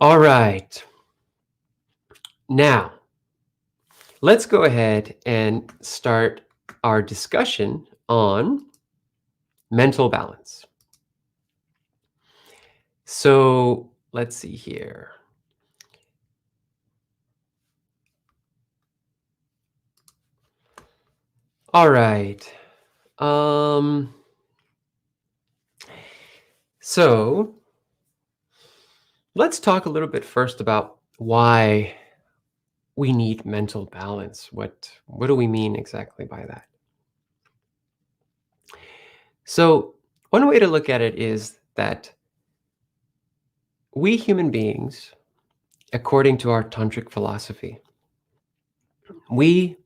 All right. Now, let's go ahead and start our discussion on mental balance. So, let's see here. All right. Um so let's talk a little bit first about why we need mental balance. What do we mean exactly by that? So, one way to look at it is that we human beings, according to our tantric philosophy, we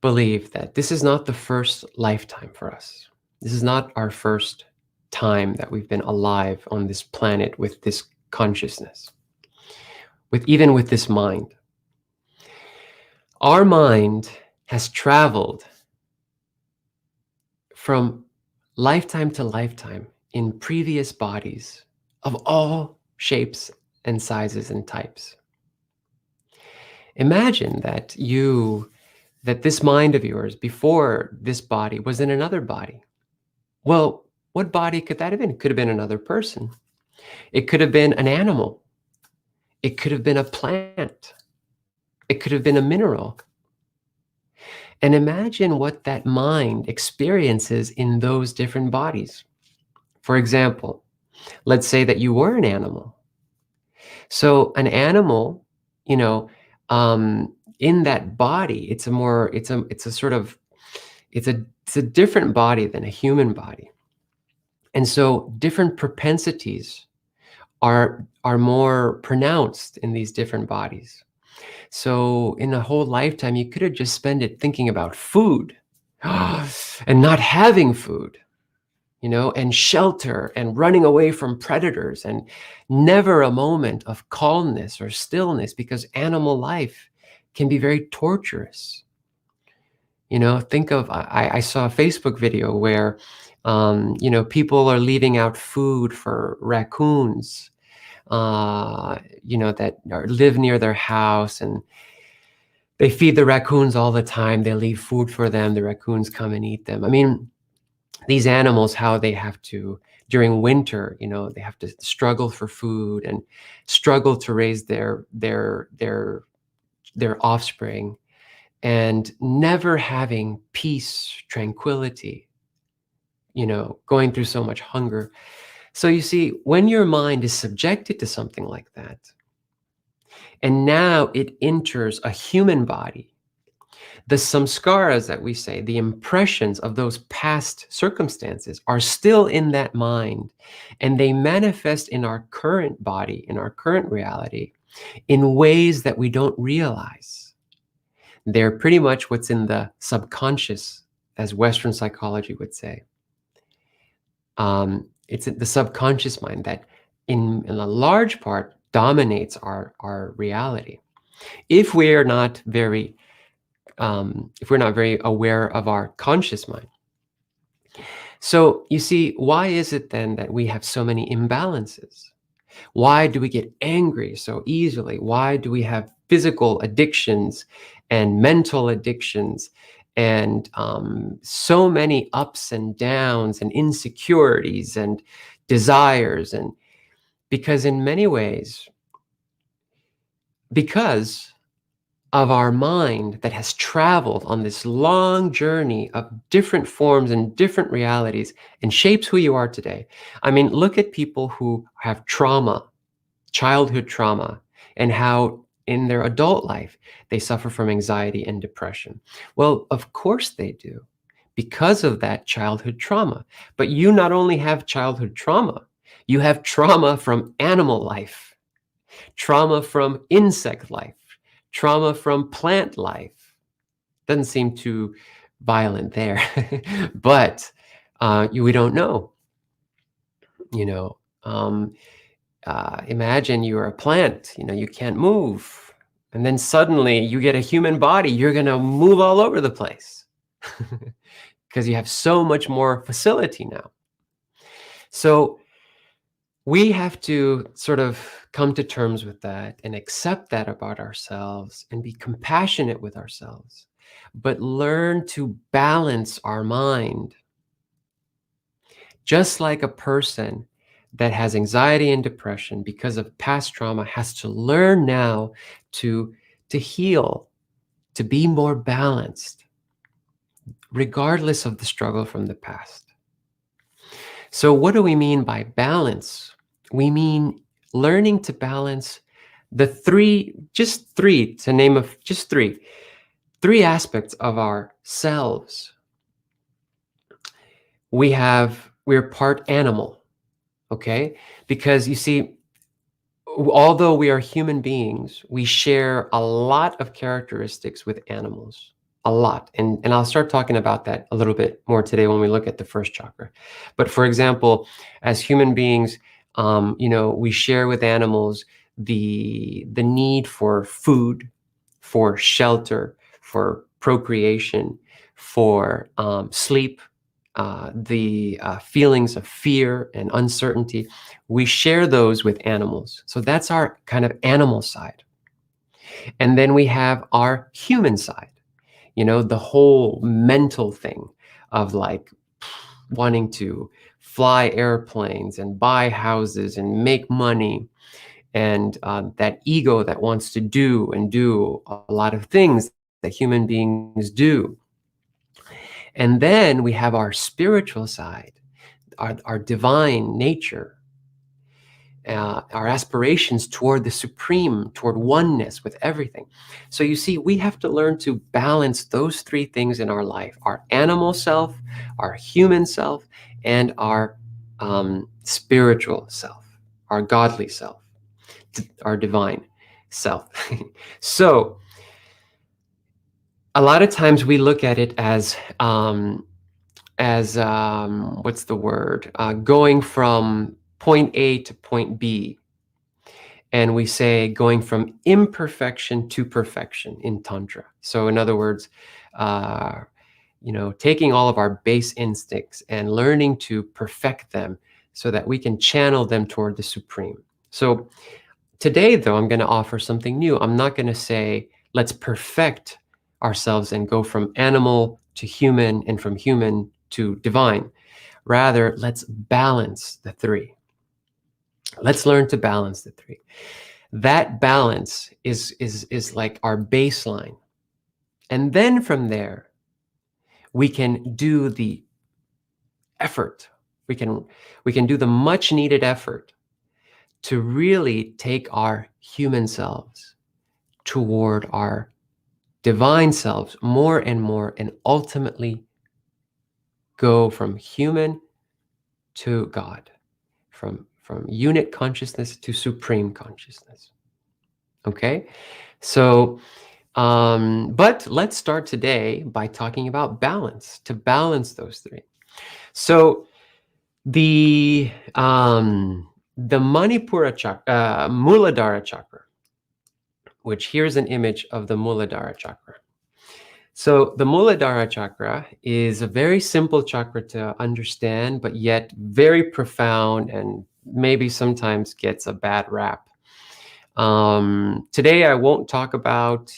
believe that this is not the first lifetime for us. This is not our first time that we've been alive on this planet with this consciousness, with even with this mind. Our mind has traveled from lifetime to lifetime in previous bodies of all shapes and sizes and types. Imagine that this mind of yours before this body was in another body. Well, what body could that have been? It could have been another person. It could have been an animal. It could have been a plant. It could have been a mineral. And imagine what that mind experiences in those different bodies. For example, let's say that you were an animal. So an animal, you know, in that body, it's a different body than a human body. And so different propensities are more pronounced in these different bodies. So in a whole lifetime, you could have just spent it thinking about food and not having food, and shelter and running away from predators and never a moment of calmness or stillness because animal life can be very torturous. Think of, I saw a Facebook video where, people are leaving out food for raccoons, that live near their house, and they feed the raccoons all the time. They leave food for them. The raccoons come and eat them. I mean, these animals, how they have to, during winter, they have to struggle for food and struggle to raise their offspring, and never having peace, tranquility, going through so much hunger. So you see, when your mind is subjected to something like that, and now it enters a human body, the samskaras that we say, the impressions of those past circumstances are still in that mind, and they manifest in our current body, in our current reality, in ways that we don't realize. They're pretty much what's in the subconscious, as Western psychology would say. It's the subconscious mind that in a large part dominates our reality. If we're not very aware of our conscious mind. So you see, why is it then that we have so many imbalances? Why do we get angry so easily? Why do we have physical addictions and mental addictions and so many ups and downs and insecurities and desires? And because in many ways, because of our mind that has traveled on this long journey of different forms and different realities and shapes who you are today. I mean, look at people who have trauma, childhood trauma, and how in their adult life they suffer from anxiety and depression. Well, of course they do, because of that childhood trauma. But you not only have childhood trauma, you have trauma from animal life, trauma from insect life, trauma from plant life. Doesn't seem too violent there, but we don't know. Imagine you're a plant. You can't move, and then suddenly you get a human body. You're gonna move all over the place because you have so much more facility now. So we have to sort of come to terms with that and accept that about ourselves and be compassionate with ourselves, but learn to balance our mind. Just like a person that has anxiety and depression because of past trauma has to learn now to, to heal, to be more balanced, regardless of the struggle from the past. So, what do we mean by balance? We mean learning to balance the three, to name of just three aspects of ourselves. We're part animal, okay? Because you see, although we are human beings, we share a lot of characteristics with animals, a lot. And I'll start talking about that a little bit more today when we look at the first chakra. But for example, as human beings, we share with animals the need for food, for shelter, for procreation, for sleep, the feelings of fear and uncertainty. We share those with animals. So that's our kind of animal side. And then we have our human side, the whole mental thing of like wanting to fly airplanes and buy houses and make money, and that ego that wants to do a lot of things that human beings do. And then we have our spiritual side, our divine nature, our aspirations toward the supreme, toward oneness with everything. So you see, we have to learn to balance those three things in our life: our animal self, our human self, and our spiritual self, our godly self, our divine self. So a lot of times we look at it as what's the word? Going from point A to point B. And we say going from imperfection to perfection in Tantra. So in other words, taking all of our base instincts and learning to perfect them so that we can channel them toward the supreme. So today, though, I'm going to offer something new. I'm not going to say, let's perfect ourselves and go from animal to human and from human to divine. Rather, let's balance the three. Let's learn to balance the three. That balance is like our baseline. And then from there, we can do the effort. We can do the much needed effort to really take our human selves toward our divine selves more and more, and ultimately go from human to God, from unit consciousness to supreme consciousness. Okay? So, but let's start today by talking about balance, to balance those three. So the Manipura chakra, Muladhara chakra, which here's an image of the Muladhara chakra. So the Muladhara chakra is a very simple chakra to understand, but yet very profound and maybe sometimes gets a bad rap. Today, I won't talk about,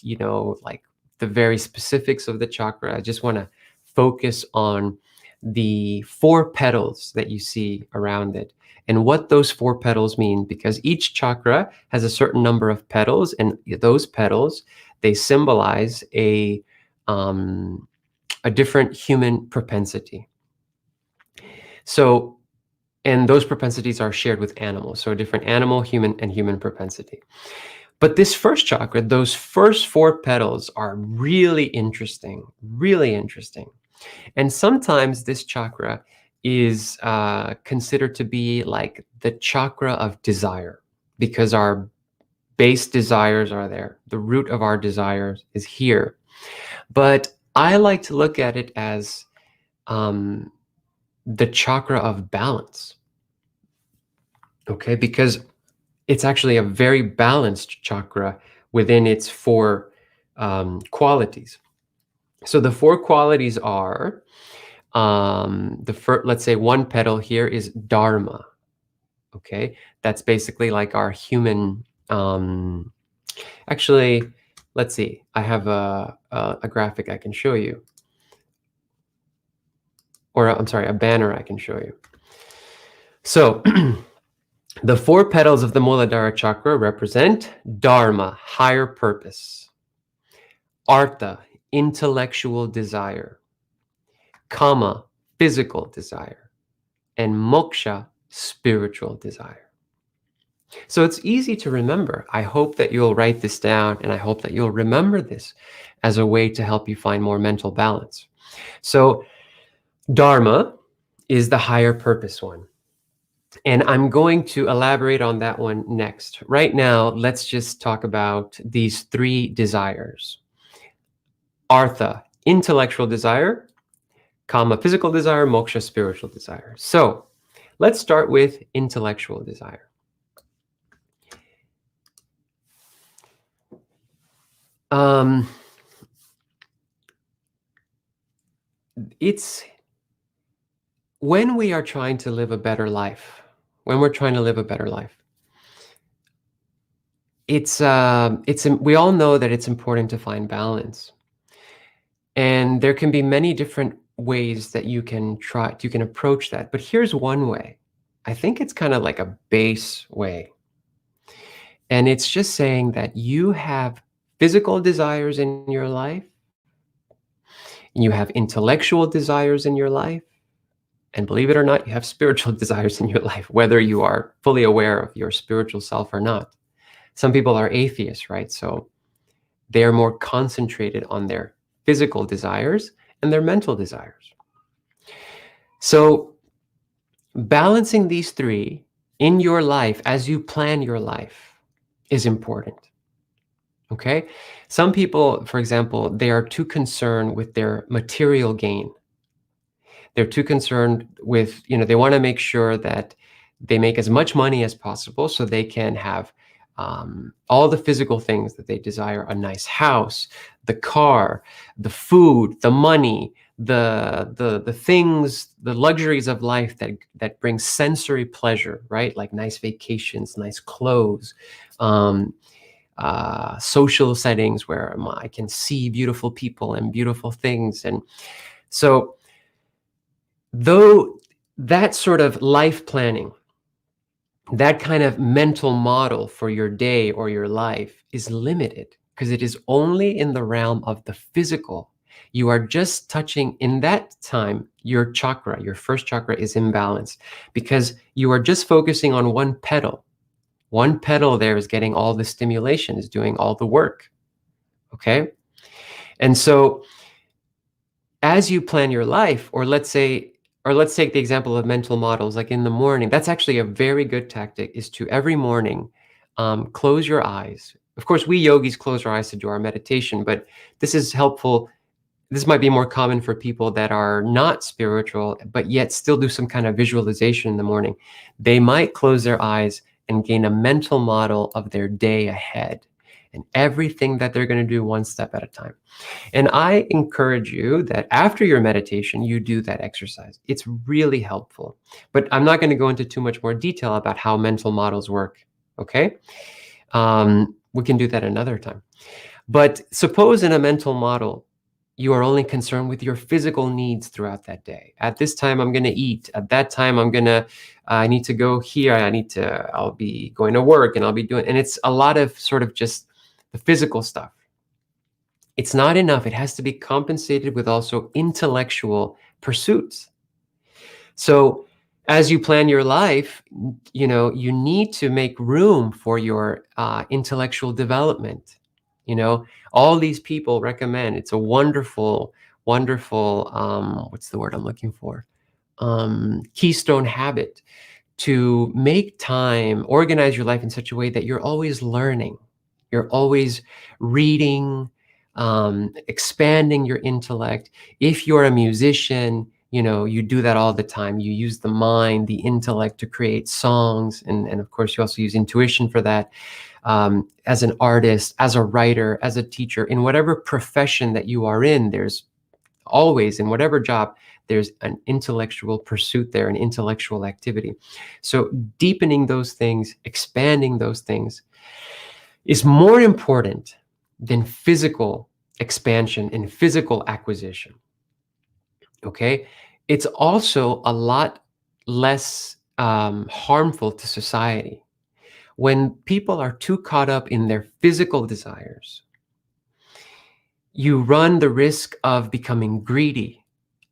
like the very specifics of the chakra. I just want to focus on the 4 petals that you see around it and what those 4 petals mean, because each chakra has a certain number of petals, and those petals, they symbolize a different human propensity. So, and those propensities are shared with animals. So a different animal, human, and human propensity. But this first chakra, those first 4 petals are really interesting, really interesting. And sometimes this chakra is considered to be like the chakra of desire, because our base desires are there. The root of our desires is here. But I like to look at it as the chakra of balance. Okay, because it's actually a very balanced chakra within its 4 qualities. So the 4 qualities are, let's say one petal here is Dharma. Okay, That's basically like our human. Actually, let's see. I have a graphic I can show you, or I'm sorry, a banner I can show you. So the 4 petals of the Muladhara Chakra represent Dharma, higher purpose; Artha, intellectual desire; Kama, physical desire; and Moksha, spiritual desire. So it's easy to remember. I hope that you'll write this down, and I hope that you'll remember this as a way to help you find more mental balance. So Dharma is the higher purpose one. And I'm going to elaborate on that one next. Right now, let's just talk about these 3 desires. Artha, intellectual desire; Kama, physical desire; Moksha, spiritual desire. So let's start with intellectual desire. It's when we are trying to live a better life, we we all know that it's important to find balance. And there can be many different ways that you can approach that. But here's one way. I think it's kind of like a base way. And it's just saying that you have physical desires in your life, and you have intellectual desires in your life, and believe it or not, you have spiritual desires in your life, whether you are fully aware of your spiritual self or not. Some people are atheists, right? So they are more concentrated on their physical desires and their mental desires. So balancing these 3 in your life as you plan your life is important. Okay? Some people, for example, they are too concerned with their material gain. They're too concerned with, they want to make sure that they make as much money as possible so they can have all the physical things that they desire: a nice house, the car, the food, the money, the things, the luxuries of life that bring sensory pleasure, right? Like nice vacations, nice clothes, social settings where I can see beautiful people and beautiful things. And so though that sort of life planning, that kind of mental model for your day or your life is limited because it is only in the realm of the physical. You are just touching, in that time, your chakra, your first chakra is imbalanced because you are just focusing on one petal. One petal there is getting all the stimulation, is doing all the work. Okay? And so as you plan your life, or let's take the example of mental models, like in the morning, that's actually a very good tactic, is to every morning close your eyes. Of course, we yogis close our eyes to do our meditation, but this is helpful. This might be more common for people that are not spiritual, but yet still do some kind of visualization in the morning. They might close their eyes and gain a mental model of their day ahead and everything that they're going to do one step at a time. And I encourage you that after your meditation, you do that exercise. It's really helpful. But I'm not going to go into too much more detail about how mental models work, okay? We can do that another time. But suppose in a mental model, you are only concerned with your physical needs throughout that day. At this time, I'm going to eat. At that time, I need to go here. I'll be going to work and and it's a lot of sort of just the physical stuff. It's not enough. It has to be compensated with also intellectual pursuits. So as you plan your life, you need to make room for your intellectual development. All these people recommend, it's a wonderful, what's the word I'm looking for? Keystone habit to make time, organize your life in such a way that you're always learning. You're always reading, expanding your intellect. If you're a musician, you do that all the time. You use the mind, the intellect to create songs. And of course, you also use intuition for that. As an artist, as a writer, as a teacher, in whatever profession that you are in, there's Always, in whatever job, there's an intellectual pursuit there, an intellectual activity. So deepening those things, expanding those things is more important than physical expansion and physical acquisition. Okay? It's also a lot less harmful to society. When people are too caught up in their physical desires, you run the risk of becoming greedy.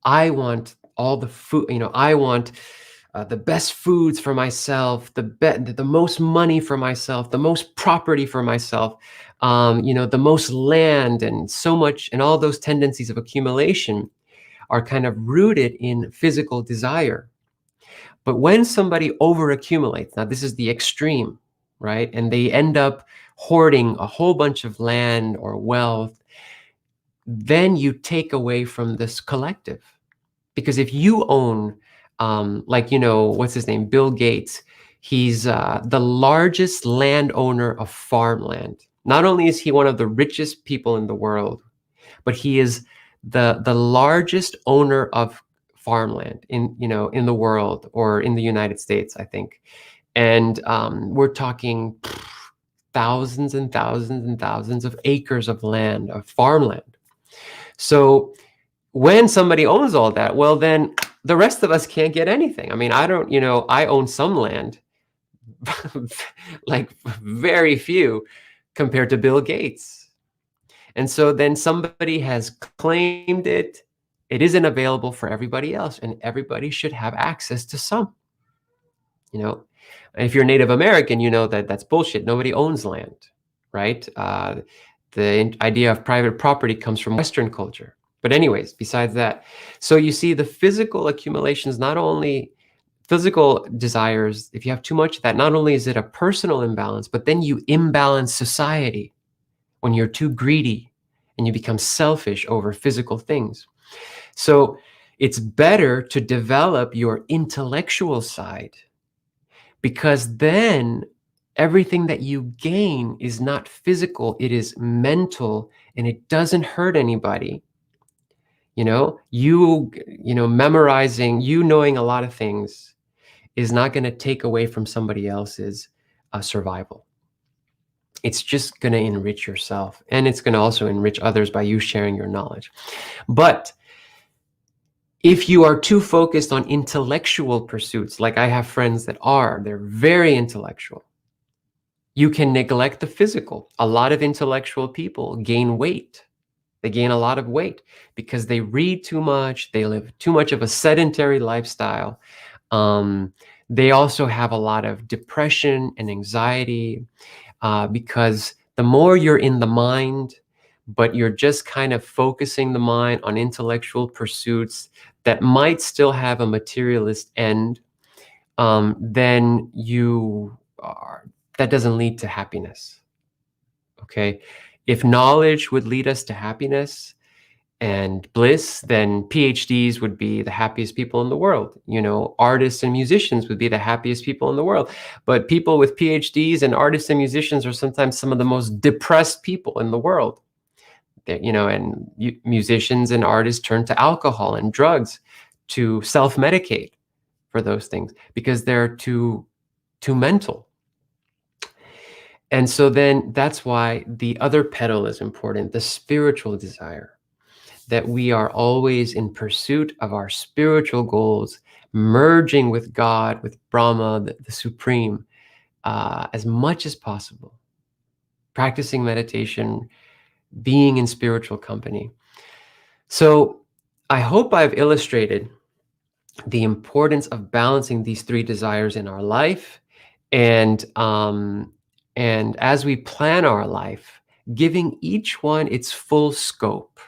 I want all the food, I want the best foods for myself, the most money for myself, the most property for myself, the most land, and so much, and all those tendencies of accumulation are kind of rooted in physical desire. But when somebody overaccumulates, now this is the extreme, right? And they end up hoarding a whole bunch of land or wealth, then you take away from this collective. Because if you own, what's his name? Bill Gates, he's the largest landowner of farmland. Not only is he one of the richest people in the world, but he is the largest owner of farmland in the world, or in the United States, I think. And we're talking thousands and thousands and thousands of acres of land, of farmland. So when somebody owns all that, well, then the rest of us can't get anything. I mean, I own some land, like very few compared to Bill Gates. And so then somebody has claimed it. It isn't available for everybody else, and everybody should have access to some. If you're Native American, you know that that's bullshit. Nobody owns land, right? The idea of private property comes from Western culture. But anyways, besides that, so you see the physical accumulations, not only physical desires, if you have too much of that, not only is it a personal imbalance, but then you imbalance society when you're too greedy and you become selfish over physical things. So it's better to develop your intellectual side, because then everything that you gain is not physical, it is mental, and it doesn't hurt anybody. Memorizing, knowing a lot of things is not going to take away from somebody else's survival. It's just going to enrich yourself, and it's going to also enrich others by you sharing your knowledge. But if you are too focused on intellectual pursuits, like I have friends they're very intellectual, you can neglect the physical. A lot of intellectual people gain weight. They gain a lot of weight because they read too much. They live too much of a sedentary lifestyle. They also have a lot of depression and anxiety because the more you're in the mind, but you're just kind of focusing the mind on intellectual pursuits that might still have a materialist end, then that doesn't lead to happiness. Okay? If knowledge would lead us to happiness and bliss, then PhDs would be the happiest people in the world. Artists and musicians would be the happiest people in the world. But people with PhDs and artists and musicians are sometimes some of the most depressed people in the world. And musicians and artists turn to alcohol and drugs to self-medicate for those things because they're too mental. And so then that's why the other pedal is important, the spiritual desire, that we are always in pursuit of our spiritual goals, merging with God, with Brahma, the Supreme, as much as possible, practicing meditation, being in spiritual company. So I hope I've illustrated the importance of balancing these three desires in our life, and as we plan our life, giving each one its full scope.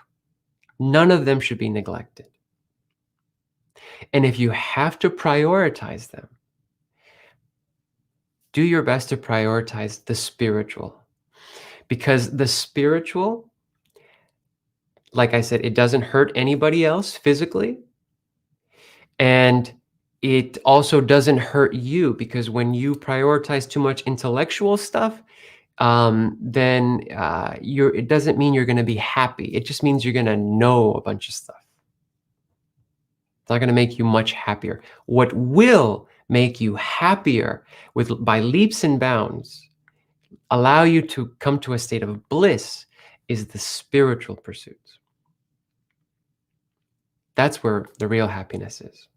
None of them should be neglected. And if you have to prioritize them, do your best to prioritize the spiritual. Because the spiritual, like I said, it doesn't hurt anybody else physically. And it also doesn't hurt you, because when you prioritize too much intellectual stuff, then it doesn't mean you're going to be happy. It just means you're going to know a bunch of stuff. It's not going to make you much happier. What will make you happier by leaps and bounds, allow you to come to a state of bliss, is the spiritual pursuits. That's where the real happiness is.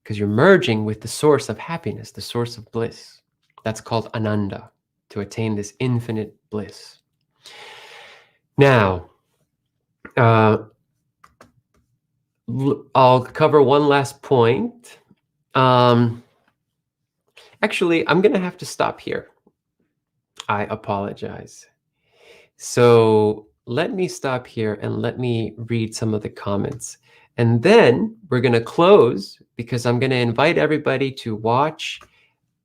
Because you're merging with the source of happiness, the source of bliss. That's called Ananda, to attain this infinite bliss. Now, I'll cover one last point. Actually, I'm going to have to stop here. I apologize. So let me stop here and let me read some of the comments. And then we're going to close, because I'm going to invite everybody to watch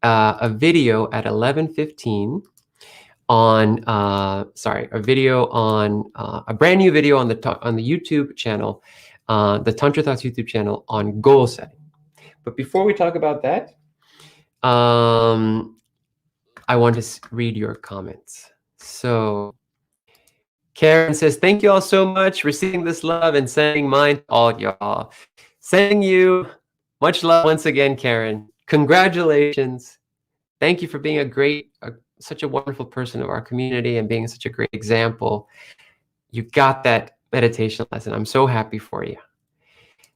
a video at 11:15 on, a video on, a brand new video on the YouTube channel, the Tantra Thoughts YouTube channel, on goal setting. But before we talk about that, I want to read your comments. So Karen says, thank you all so much, receiving this love and sending mine to all y'all. Sending you much love once again, Karen. Congratulations. Thank you for being such a wonderful person of our community and being such a great example. You got that meditation lesson. I'm so happy for you.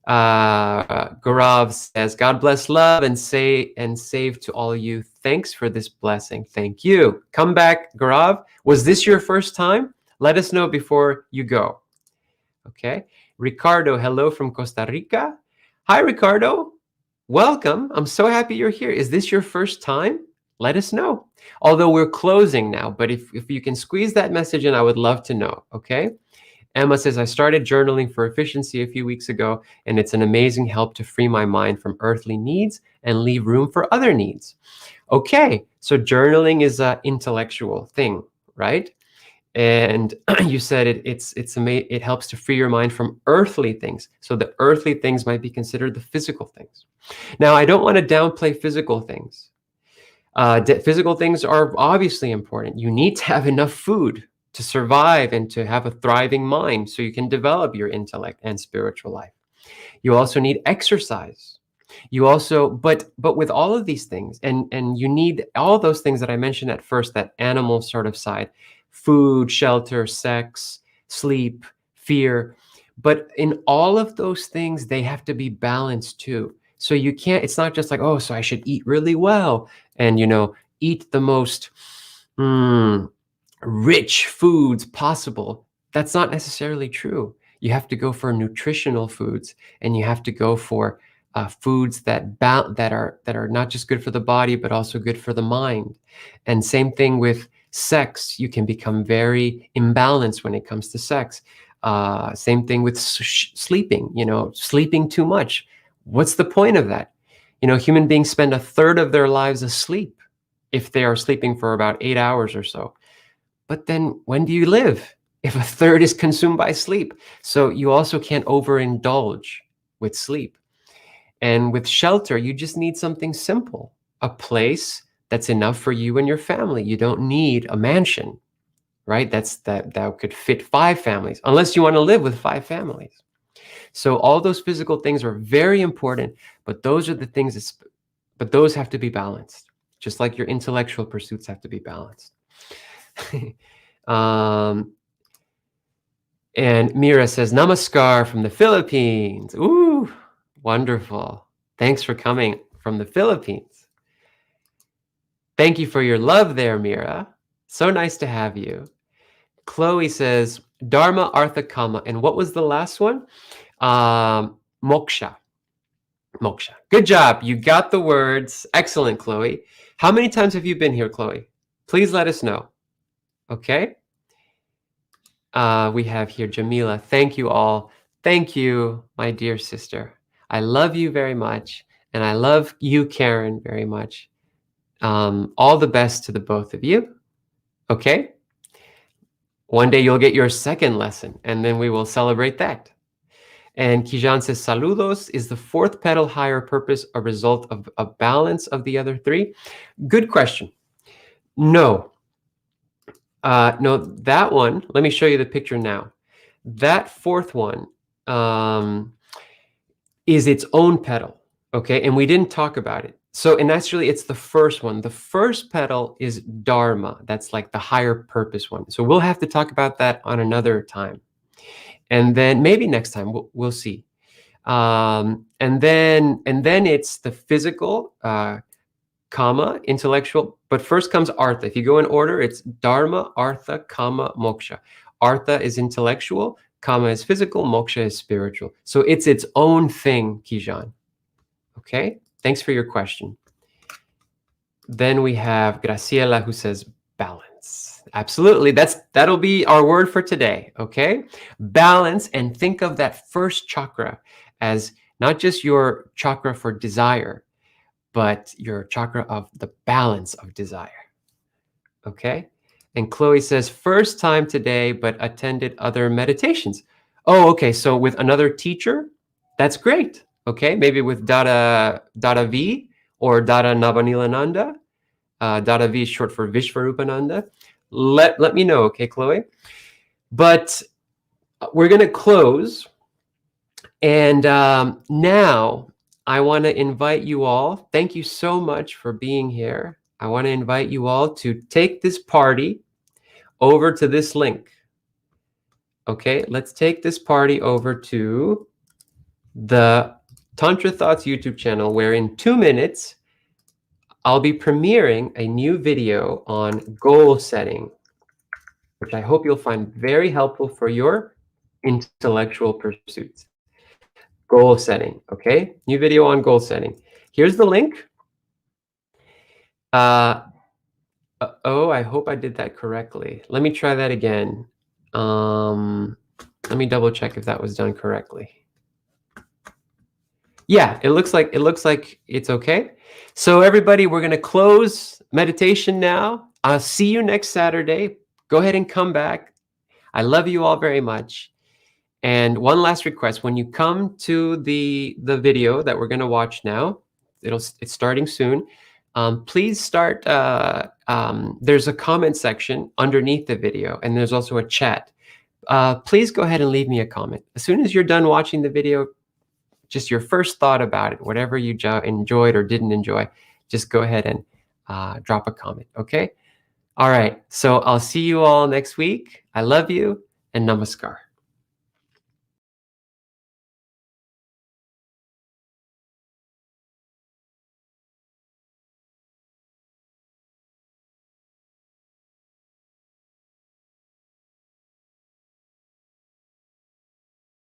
Gaurav says, God bless, love, and save to all you. Thanks for this blessing. Thank you. Come back, Gaurav. Was this your first time? Let us know before you go. Okay. Ricardo, hello from Costa Rica. Hi, Ricardo. Welcome. I'm so happy you're here. Is this your first time? Let us know. Although we're closing now, but if you can squeeze that message in, I would love to know. Okay. Emma says, I started journaling for efficiency a few weeks ago, and it's an amazing help to free my mind from earthly needs and leave room for other needs. Okay, so journaling is an intellectual thing, right? And you said it helps to free your mind from earthly things. So the earthly things might be considered the physical things. Now, I don't want to downplay physical things. Physical things are obviously important. You need to have enough food to survive and to have a thriving mind so you can develop your intellect and spiritual life. You also need exercise. You also, but with all of these things, and you need all those things that I mentioned at first, that animal sort of side, food, shelter, sex, sleep, fear. But in all of those things, they have to be balanced too. So you can't, it's not just like, oh, so I should eat really well and, eat the most rich foods possible. That's not necessarily true. You have to go for nutritional foods, and you have to go for foods that are not just good for the body, but also good for the mind. And same thing with sex. You can become very imbalanced when it comes to sex. Same thing with sleeping. Sleeping too much. What's the point of that? Human beings spend a third of their lives asleep if they are sleeping for about 8 hours or so. But then when do you live if a third is consumed by sleep? So you also can't overindulge with sleep. And with shelter, you just need something simple, a place that's enough for you and your family. You don't need a mansion, right? That could fit 5 families, unless you want to live with 5 families. So all those physical things are very important, but those are the things but those have to be balanced, just like your intellectual pursuits have to be balanced. And Mira says, Namaskar from the Philippines. Ooh, wonderful. Thanks for coming from the Philippines. Thank you for your love there, Mira. So nice to have you. Chloe says, Dharma, Artha, Kama. And what was the last one? Moksha. Moksha. Good job. You got the words. Excellent, Chloe. How many times have you been here, Chloe? Please let us know. Okay. We have here Jamila. Thank you all. Thank you, my dear sister. I love you very much. And I love you, Karen, very much. All the best to the both of you. Okay. One day you'll get your second lesson, and then we will celebrate that. And Kijan says, Saludos, is the 4th petal higher purpose a result of a balance of the other 3? Good question. No. No, that one, let me show you the picture now. That 4th one is its own petal, okay? And we didn't talk about it. So, and actually, it's the first one. The first petal is Dharma. That's like the higher purpose one. So we'll have to talk about that on another time. And then maybe next time, we'll see. And then it's the physical, Kama, intellectual. But first comes Artha. If you go in order, it's Dharma, Artha, Kama, Moksha. Artha is intellectual, Kama is physical, Moksha is spiritual. So it's its own thing, Kijan. Okay? Thanks for your question. Then we have Graciela, who says balance. Absolutely. That'll be our word for today. Okay? Balance, and think of that first chakra as not just your chakra for desire, but your chakra of the balance of desire. Okay? And Chloe says, first time today, but attended other meditations. Oh, okay. So with another teacher, that's great. Okay, maybe with Dada V or Dada Navanilananda. Dada V is short for Vishvarupananda. Let me know, okay, Chloe? But we're going to close. And now I want to invite you all. Thank you so much for being here. I want to invite you all to take this party over to this link. Okay, let's take this party over to the Tantra Thoughts YouTube channel, where in 2 minutes, I'll be premiering a new video on goal setting, which I hope you'll find very helpful for your intellectual pursuits. Goal setting, okay? New video on goal setting. Here's the link. Oh, I hope I did that correctly. Let me try that again. Let me double check if that was done correctly. Yeah, it looks like it's okay. So everybody, we're going to close meditation now. I'll see you next Saturday. Go ahead and come back. I love you all very much. And one last request: when you come to the video that we're going to watch now, it's starting soon. Please start. There's a comment section underneath the video, and there's also a chat. Please go ahead and leave me a comment as soon as you're done watching the video. Just your first thought about it, whatever you enjoyed or didn't enjoy, just go ahead and drop a comment. Okay. All right. So I'll see you all next week. I love you, and namaskar.